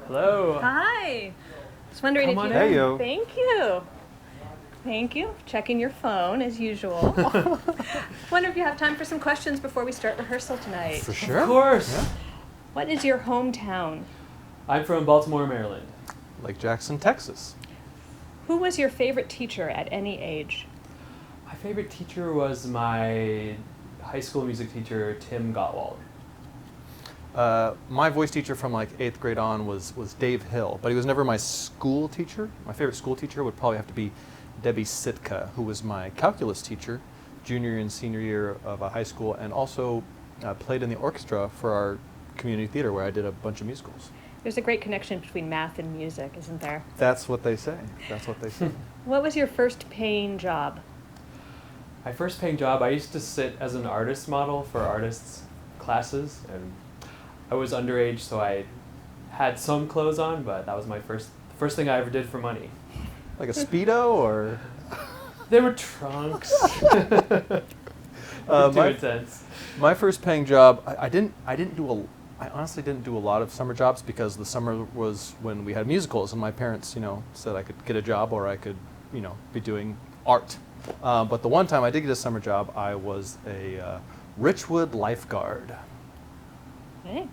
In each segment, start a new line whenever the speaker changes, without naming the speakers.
Hello.
Hi. Just wondering
Come
if
on
you.
in.
Hey, yo.
Thank you. Thank you. Checking your phone as usual. Wonder if you have time for some questions before we start rehearsal tonight.
For sure.
Of course.
Yeah.
What is your hometown?
I'm from Baltimore, Maryland.
Lake Jackson, Texas.
Who was your favorite teacher at any age?
My favorite teacher was my high school music teacher, Tim Gottwald.
My voice teacher from like 8th grade on was Dave Hill, but he was never my school teacher. My favorite school teacher would probably have to be Debbie Sitka, who was my calculus teacher junior and senior year of high school, and also played in the orchestra for our community theater where I did a bunch of musicals.
There's a great connection between math and music, isn't there?
That's what they say. That's what they say.
What was your first paying job?
My first paying job, I used to sit as an artist model for artists' classes, and I was underage, so I had some clothes on, but that was my first thing I ever did for money.
Like a Speedo or?
They were trunks. Too intense.
My first paying job, I honestly didn't do a lot of summer jobs because the summer was when we had musicals, and my parents, said I could get a job or I could, be doing art. But the one time I did get a summer job, I was a Richwood lifeguard.
Okay.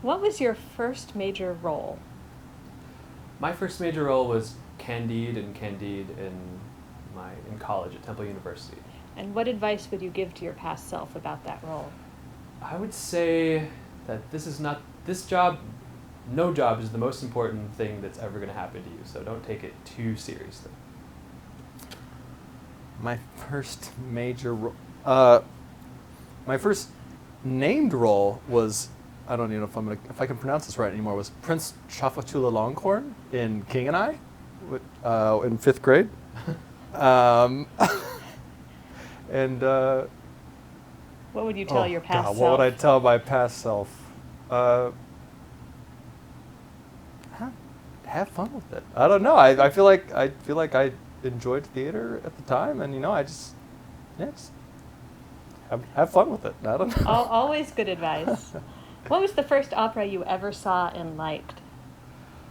What was your first major role?
My first major role was Candide in college at Temple University.
And what advice would you give to your past self about that role?
I would say that no job is the most important thing that's ever going to happen to you, so don't take it too seriously.
My first major role, my first named role was, I don't even know if I can pronounce this right anymore, was Prince Chafachula Longhorn in King and I, in 5th grade. And
What would you tell your past self?
what would I tell my past self? Have fun with it. I don't know. I feel like I enjoyed theater at the time, and I just have fun with it. I don't know.
Always good advice. What was the first opera you ever saw and liked?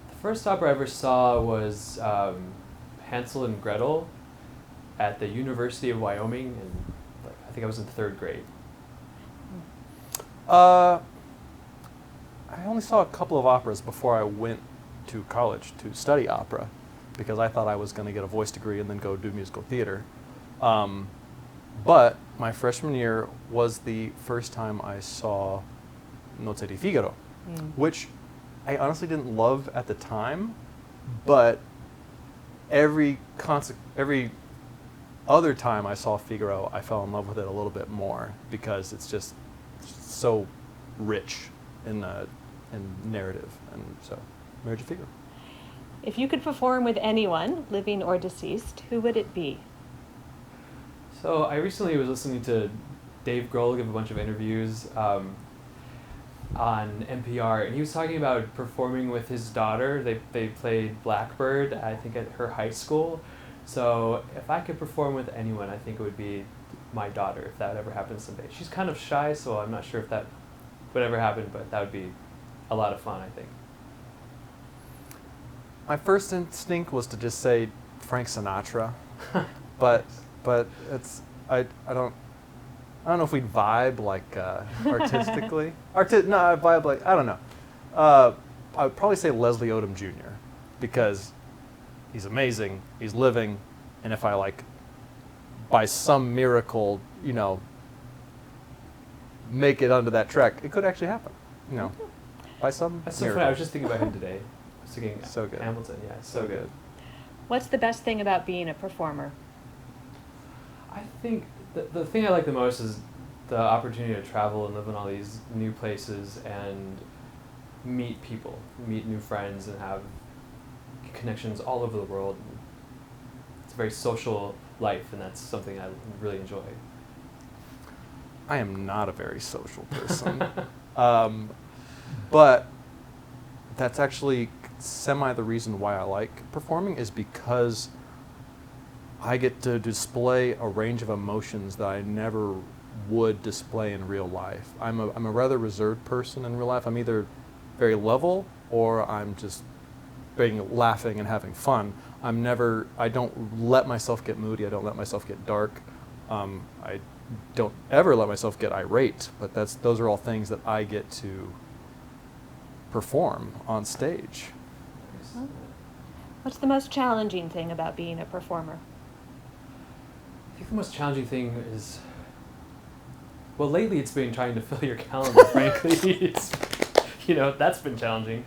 The first opera I ever saw was Hansel and Gretel at the University of Wyoming, and I think I was in 3rd grade.
I only saw a couple of operas before I went to college to study opera, because I thought I was going to get a voice degree and then go do musical theater. But my freshman year was the first time I saw Notte di Figaro, which I honestly didn't love at the time, but every other time I saw Figaro, I fell in love with it a little bit more because it's just so rich in narrative, and so Marriage of Figaro.
If you could perform with anyone, living or deceased, who would it be?
So I recently was listening to Dave Grohl give a bunch of interviews on NPR, and he was talking about performing with his daughter. They played Blackbird, I think, at her high school. So if I could perform with anyone, I think it would be my daughter, if that would ever happen someday. She's kind of shy, so I'm not sure if that would ever happen, but that would be a lot of fun, I think.
My first instinct was to just say Frank Sinatra, but it's I don't know if we'd vibe like artistically. I vibe like, I don't know. I would probably say Leslie Odom Jr. because he's amazing, he's living, and if I by some miracle, make it onto that track, it could actually happen. By some
That's so
miracle.
funny. I was just thinking about him today. I was thinking
So good.
Hamilton, yeah, so good.
What's the best thing about being a performer?
I think the thing I like the most is the opportunity to travel and live in all these new places and meet people, meet new friends, and have connections all over the world. It's a very social life, and that's something I really enjoy.
I am not a very social person. But that's actually semi the reason why I like performing, is because I get to display a range of emotions that I never would display in real life. I'm a rather reserved person in real life. I'm either very level or I'm just laughing and having fun. I don't let myself get moody. I don't let myself get dark. I don't ever let myself get irate, but those are all things that I get to perform on stage.
What's the most challenging thing about being a performer?
I think the most challenging thing is, well, lately it's been trying to fill your calendar, frankly. That's been challenging.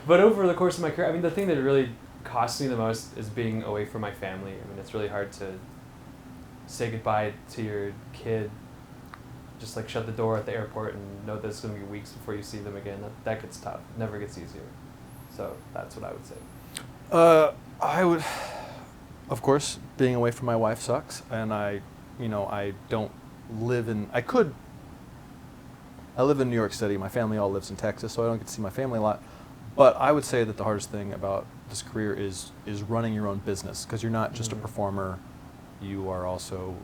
But over the course of my career, I mean, the thing that really costs me the most is being away from my family. I mean, it's really hard to say goodbye to your kid, just like shut the door at the airport and know that it's going to be weeks before you see them again. That gets tough. It never gets easier. So that's what I would say.
I would, of course, being away from my wife sucks, and I don't live in, I live in New York City. My family all lives in Texas, so I don't get to see my family a lot. But I would say that the hardest thing about this career is running your own business, because you're not just a performer. You are also,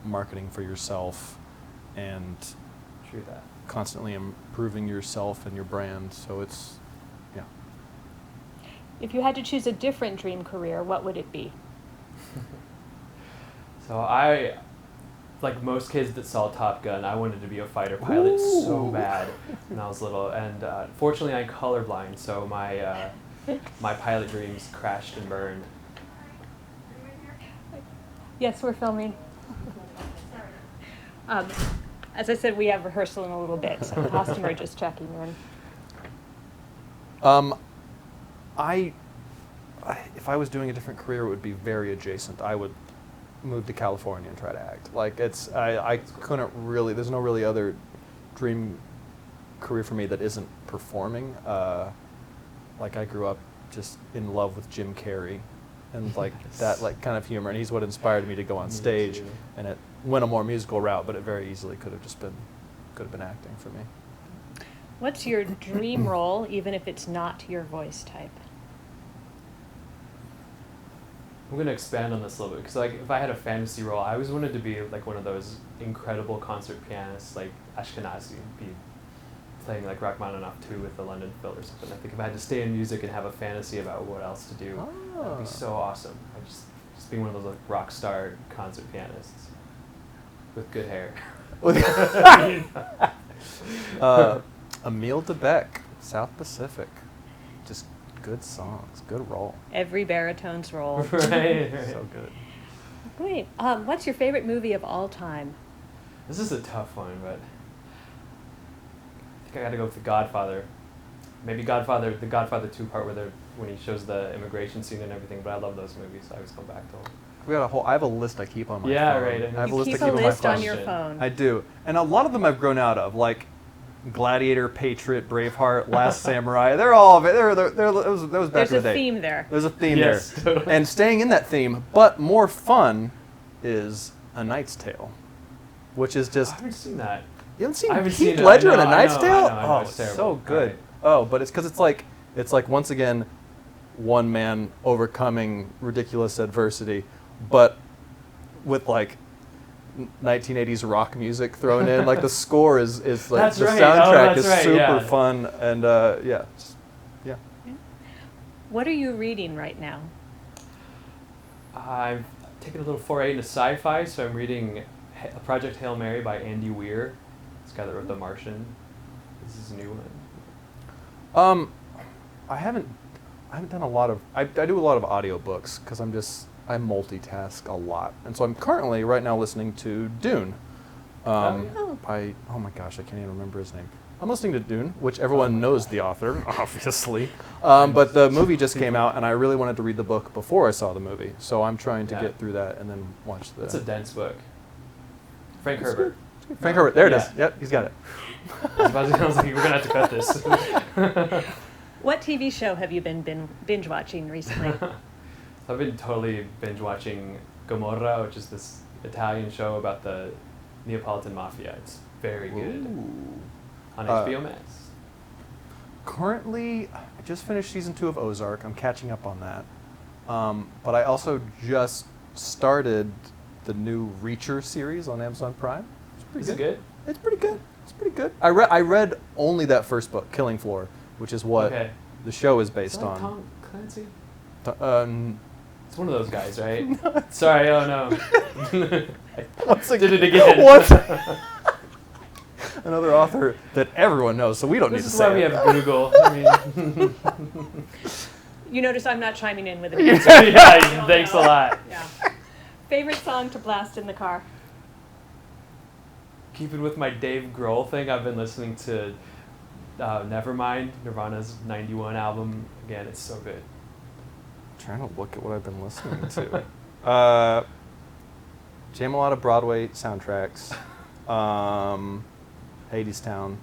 marketing for yourself and
True that.
constantly improving yourself and your brand. So it's, yeah.
If you had to choose a different dream career, what would it be?
So I, like most kids that saw Top Gun, I wanted to be a fighter pilot so bad when I was little. And fortunately, I'm colorblind, so my pilot dreams crashed and burned.
Yes, we're filming. As I said, we have rehearsal in a little bit, so the costumer just checking in.
If I was doing a different career, it would be very adjacent. I would move to California and try to act. Like I couldn't really. There's no really other dream career for me that isn't performing. Like I grew up just in love with Jim Carrey, and like that like kind of humor, and he's what inspired me to go on stage. And it went a more musical route, but it very easily could have been acting for me.
What's your dream role, even if it's not your voice type?
I'm going to expand on this a little bit, because like if I had a fantasy role, I always wanted to be like one of those incredible concert pianists like Ashkenazi, be playing like Rachmaninoff 2 with the London Phil or something. I think if I had to stay in music and have a fantasy about what else to do, that would be so awesome. I just being one of those like rock star concert pianists with good hair.
Emile DeBeck, South Pacific, just good songs, good role.
Every baritone's role.
Right.
So good.
Great. What's your favorite movie of all time?
This is a tough one, but I think I got to go with The Godfather. Maybe the Godfather 2 part when he shows the immigration scene and everything. But I love those movies, so I always come back to them.
I have a list I keep on my phone.
Yeah, right.
I have
You
a list
keep
I keep
a
on my
list
phone.
on your phone.
I do, and a lot of them I've grown out of, like Gladiator, Patriot, Braveheart, Last Samurai. They're all of it. That was back
There's
in the day.
a theme there.
There's a theme
Yes,
there.
totally.
And staying in that theme, but more fun, is A Knight's Tale, which is just...
I haven't seen that.
You haven't seen
I haven't
Heath
seen it.
Ledger
I
in
know,
A Knight's
I know,
Tale?
I know,
Oh,
it's
it's
terrible.
so good.
Right.
Oh, but it's because it's like once again, one man overcoming ridiculous adversity, but with like 1980s rock music thrown in. Like the score is like
That's
the
right.
soundtrack
That's
is
right,
super
yeah.
fun, and yeah.
What are you reading right now?
I've taken a little foray into sci-fi, so I'm reading Project Hail Mary by Andy Weir. This guy that wrote The Martian. This is a new one.
I haven't done a lot of. I do a lot of audiobooks because I multitask a lot, and so I'm currently right now listening to Dune. By oh my gosh, I can't even remember his name. I'm listening to Dune, which everyone knows the author, obviously. But the movie just came out, and I really wanted to read the book before I saw the movie. So I'm trying to get through that and then watch the.
It's a dense book. Frank Herbert.
Frank Herbert, there it is. Yep, he's got it.
I was like, we're gonna have to cut this.
What TV show have you been binge watching recently?
I've been totally binge watching Gomorra, which is this Italian show about the Neapolitan mafia. It's very good.
Ooh.
On HBO Max.
Currently, I just finished season 2 of Ozark. I'm catching up on that. But I also just started the new Reacher series on Amazon Prime.
Is it good?
It's pretty good. It's pretty good. I read only that first book, Killing Floor, which is what the show is
Is
based
that
on.
Tom Clancy?
It's
It's one of those guys, right? Sorry, oh no.
Once
I did it again.
What? Another author that everyone knows, so we don't need to
This is
say
why we
it.
have Google. I mean,
You notice I'm not chiming in with it.
yeah, thanks a lot.
Yeah. Favorite song to blast in the car?
Keeping with my Dave Grohl thing, I've been listening to Nevermind, Nirvana's '91 album. Again, it's so good.
Trying to look at what I've been listening to. Jam a lot of Broadway soundtracks. Hadestown.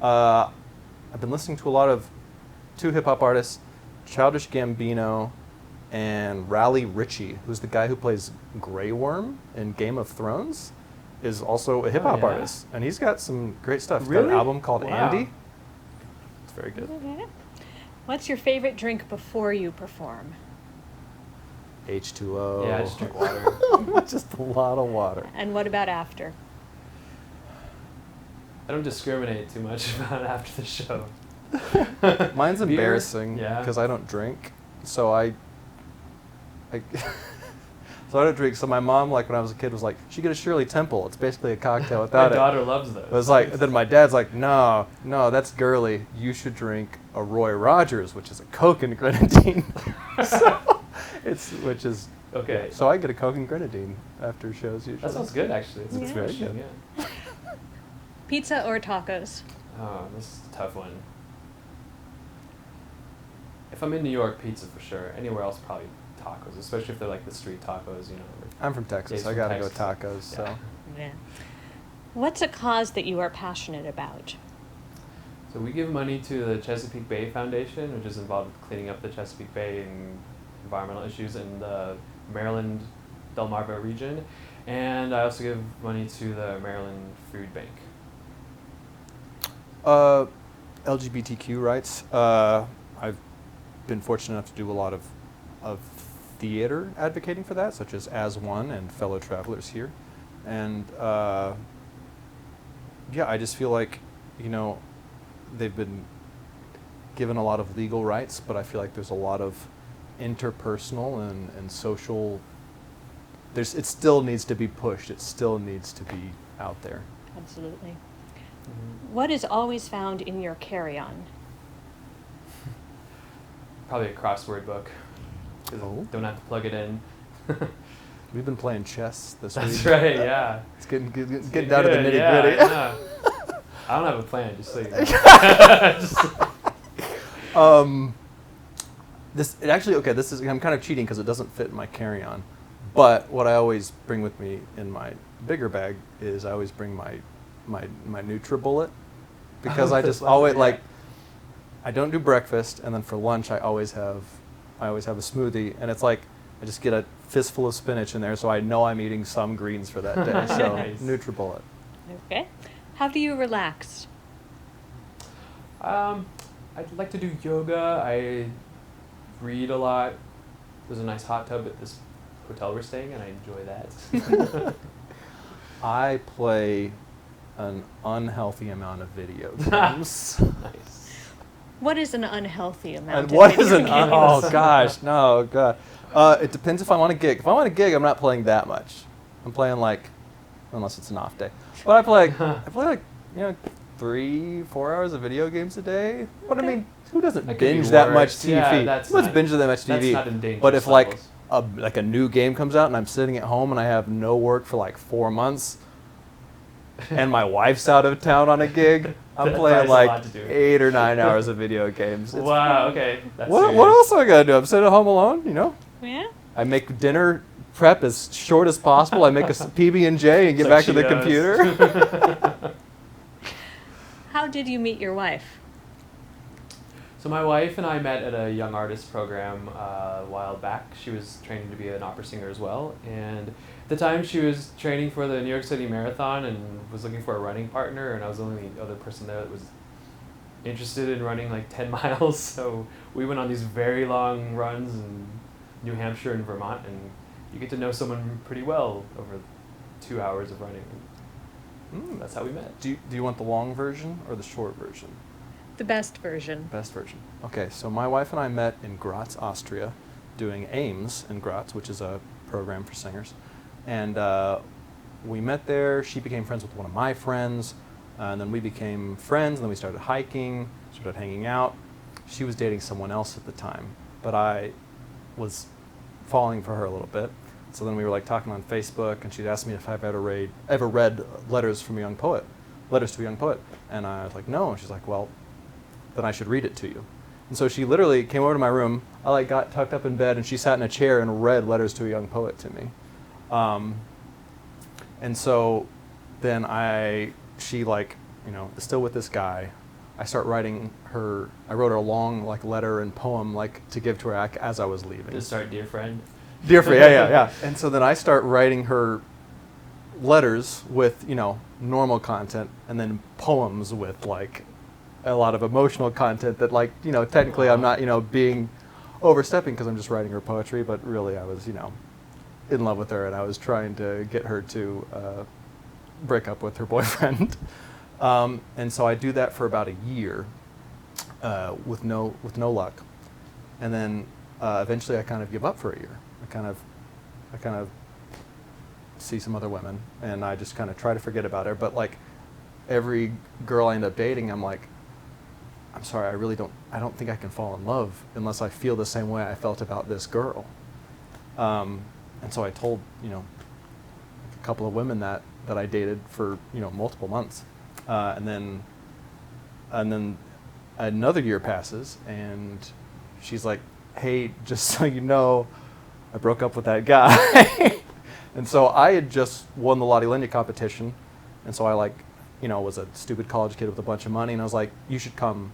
I've been listening to a lot of two hip-hop artists, Childish Gambino and Raleigh Ritchie, who's the guy who plays Grey Worm in Game of Thrones, is also a hip-hop
yeah?
artist. And he's got some great stuff. He's got
Really?
an album called
Wow.
Andy. It's very good.
Okay. What's your favorite drink before you perform?
H2O.
Yeah, I just drink water.
Just a lot of water.
And what about after?
I don't discriminate too much about it after the show.
Mine's
Beer?
embarrassing
Yeah.
because I don't drink. So I so I don't drink. So my mom, like when I was a kid, was like, "She get a Shirley Temple. It's basically a cocktail
My
without it."
daughter loves those.
It was like, then my dad's like, "No, that's girly. You should drink a Roy Rogers, which is a Coke and grenadine." Which is
Okay.
So I get a Coke and grenadine after shows usually.
That sounds good, actually. It's a
It's
good
very
question,
good.
yeah.
Pizza or tacos?
Oh, this is a tough one. If I'm in New York, pizza for sure. Anywhere else, probably tacos, especially if they're like the street tacos, you know.
I'm from Texas.
Dave's
I
from
gotta
Texas.
go tacos. So.
Yeah.
Yeah. What's a cause that you are passionate about?
So we give money to the Chesapeake Bay Foundation, which is involved with cleaning up the Chesapeake Bay and environmental issues in the Maryland, Delmarva region. And I also give money to the Maryland Food Bank.
LGBTQ rights. I've been fortunate enough to do a lot of theater advocating for that, such as One and Fellow Travelers Here. And yeah, I just feel like, you know, they've been given a lot of legal rights, but I feel like there's a lot of interpersonal and social, it still needs to be pushed. It still needs to be out there.
Absolutely.
Mm-hmm.
What is always found in your carry-on?
Probably a crossword book, because
Oh.
don't have to plug it in.
We've been playing chess this week.
That's right, yeah.
It's getting
It's
down to the
good,
nitty
yeah,
gritty.
yeah. I don't have a plan, just so you know.
I'm kind of cheating because it doesn't fit in my carry-on. But what I always bring with me in my bigger bag is I always bring my NutriBullet, because I just always like, I don't do breakfast, and then for lunch I always have a smoothie, and it's like I just get a fistful of spinach in there, so I know I'm eating some greens for that day. So
Nice.
NutriBullet.
Okay. How do you relax?
I'd like to do yoga. I read a lot. There's a nice hot tub at this hotel we're staying in. I enjoy that.
I play an unhealthy amount of video games.
Nice.
What is an unhealthy amount
And
of
what
video
is an
games?
oh gosh, no god. It depends if I want a gig. If I want a gig, I'm not playing that much. I'm playing like, unless it's an off day. But I play like, you know, 3-4 hours of video games a day. But I
Okay.
mean, who doesn't
That could be
binge that much
worse.
TV?
Yeah, that's
Who doesn't
not-
binge that much
That's
TV?
not in dangerous
But if like
levels.
a new game comes out and I'm sitting at home and I have no work for like 4 months, and my wife's out of town on a gig, I'm
That
playing
has a
like
lot to do.
8 or 9 hours of video games. It's
Wow, okay. That's
what
serious.
else do I gotta do? I'm sitting at home alone, you know?
Yeah?
I make dinner prep as short as possible. I make a PB&J and get
It's
back
like
to the
Cheetos.
computer.
How did you meet your wife?
So my wife and I met at a young artist program a while back. She was training to be an opera singer as well, and at the time she was training for the New York City Marathon and was looking for a running partner, and I was the only other person there that was interested in running like 10 miles. So we went on these very long runs in New Hampshire and Vermont, and you get to know someone pretty well over 2 hours of running. That's how we met.
Do you want the long version or the short version?
The best version.
Best version. Okay, so my wife and I met in Graz, Austria, doing AIMS in Graz, which is a program for singers. And we met there. She became friends with one of my friends, and then we became friends, and then we started hiking, started hanging out. She was dating someone else at the time, but I was falling for her a little bit. So then we were like talking on Facebook, and she'd asked me if I've ever read Letters to a Young Poet. And I was like, no. And she's like, well, then I should read it to you. And so she literally came over to my room. I like got tucked up in bed, and she sat in a chair and read Letters to a Young Poet to me. And so then she like, you know, is still with this guy. I start writing her. I wrote her a long like letter and poem like to give to her as I was leaving.
To start, dear friend.
Dear friend, yeah. And so then I start writing her letters with, you know, normal content, and then poems with like a lot of emotional content that, like, you know, technically I'm not, you know, being overstepping because I'm just writing her poetry, but really I was, you know, in love with her, and I was trying to get her to break up with her boyfriend. And so I do that for about a year with no luck, and then eventually I kind of give up for a year. I kind of see some other women, and I just kind of try to forget about her. But like every girl I end up dating, I'm like, I'm sorry, I don't think I can fall in love unless I feel the same way I felt about this girl. And so I told, you know, a couple of women that I dated for, you know, multiple months, and then another year passes, and she's like, hey, just so you know, I broke up with that guy. And so I had just won the Lottie Lindy competition, and so I, like, you know, was a stupid college kid with a bunch of money, and I was like, you should come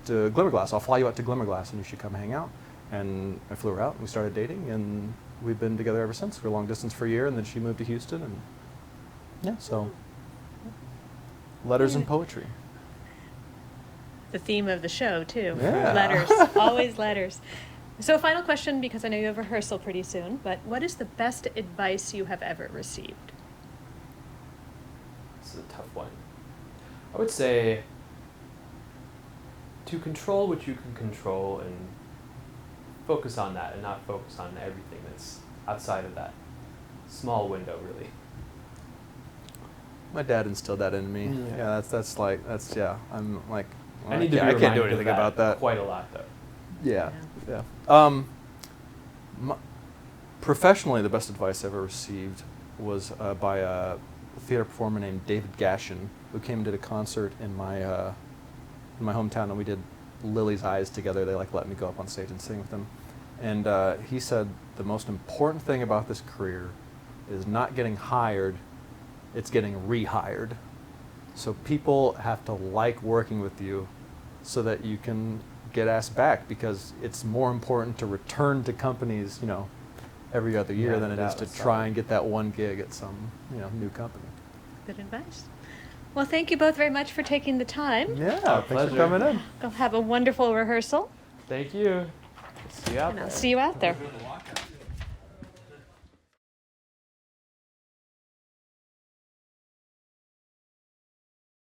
to Glimmerglass. I'll fly you out to Glimmerglass, and you should come hang out. And I flew her out, and we started dating, and we've been together ever since. We're long distance for a year, and then she moved to Houston, and yeah, so letters and poetry.
The theme of the show, too.
Yeah.
Letters. Always letters. So final question, because I know you have rehearsal pretty soon, but what is the best advice you have ever received?
This is a tough one. I would say to control what you can control and focus on that, and not focus on everything that's outside of that small window, really.
My dad instilled that in me. Yeah, that's yeah. I'm like, well,
I need to be
I can't do
reminded
anything
of
about that.
quite a lot, though.
Yeah. Professionally, the best advice I ever received was by a theater performer named David Gashin, who came and did a concert in my hometown, and we did Lily's Eyes together. They like let me go up on stage and sing with them, and he said the most important thing about this career is not getting hired; it's getting rehired. So people have to like working with you, so that you can get asked back, because it's more important to return to companies, you know, every other year than it is to try and get that one gig at some, you know, new company.
Good advice. Well, thank you both very much for taking the time.
Yeah, thanks for coming in.
Go have a wonderful rehearsal.
Thank you. See you out
And
there.
I'll see you out there.